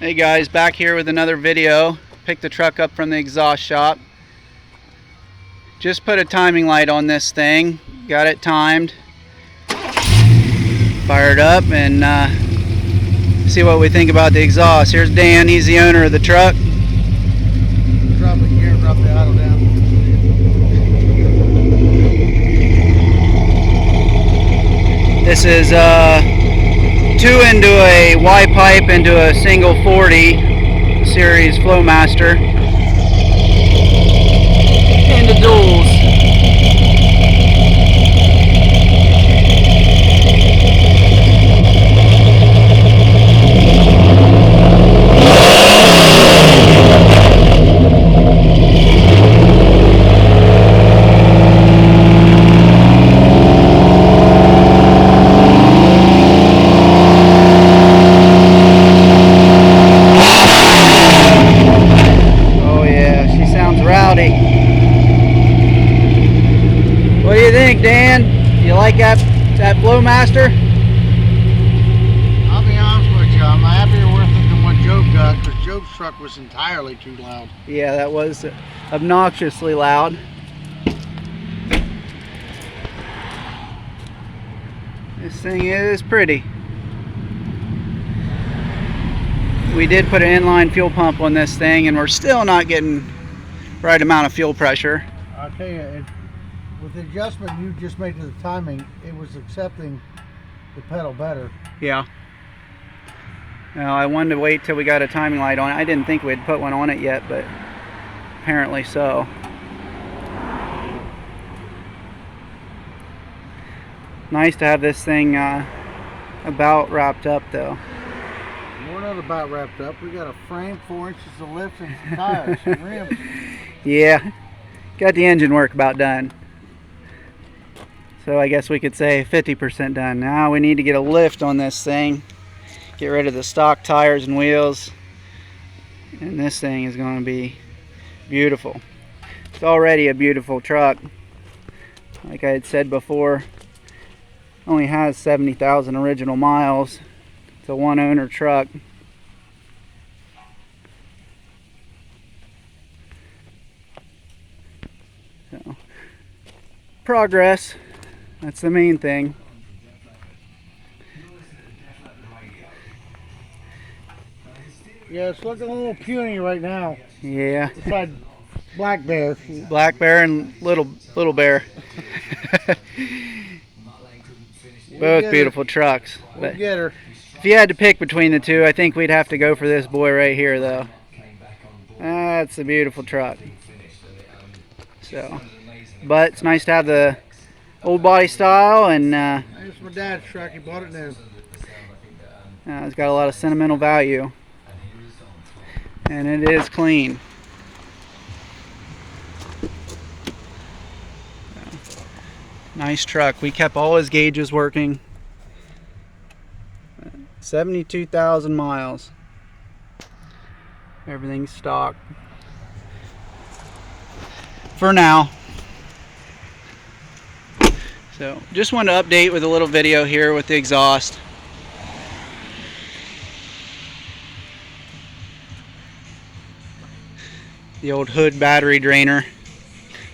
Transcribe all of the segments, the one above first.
Hey guys, back here with another video. Picked the truck up from the exhaust shop. Just put a timing light on this thing. Got it timed. Fired up and see what we think about the exhaust. Here's Dan, he's the owner of the truck. Drop it here, drop the idle down. This is 2 into a Y pipe into a single 40 series Flowmaster into duals. What do you think, Dan? You like that Flowmaster? I'll be honest with you, I'm happier with it than what Job got, because Job's truck was entirely too loud. Yeah, that was obnoxiously loud. This thing is pretty. We did put an inline fuel pump on this thing, and we're still not getting the right amount of fuel pressure. I'll tell you, with the adjustment you just made to the timing, it was accepting the pedal better. Yeah. Now, I wanted to wait till we got a timing light on it. I didn't think we'd put one on it yet, but apparently so. Nice to have this thing about wrapped up, though. We're not about wrapped up. We got a frame, 4 inches of lift, and some tires and rims. Yeah, got the engine work about done. So I guess we could say 50% done. Now we need to get a lift on this thing. Get rid of the stock tires and wheels. And this thing is going to be beautiful. It's already a beautiful truck. Like I had said before, only has 70,000 original miles. It's a one owner truck. So, progress. That's the main thing. Yeah, it's looking a little puny right now. Yeah. Beside Black Bear. Black Bear and Little Bear. Both beautiful trucks. We'll get her. If you had to pick between the two, I think we'd have to go for this boy right here, though. That's a beautiful truck. So, but it's nice to have the old body style, and It's my dad's truck. He bought it new. It's got a lot of sentimental value, and it is clean. Nice truck. We kept all his gauges working. 72,000 miles. Everything's stock for now. So just wanted to update with a little video here with the exhaust. The old hood battery drainer,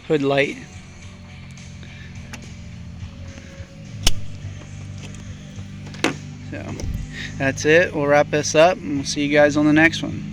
hood light. So that's it. We'll wrap this up and we'll see you guys on the next one.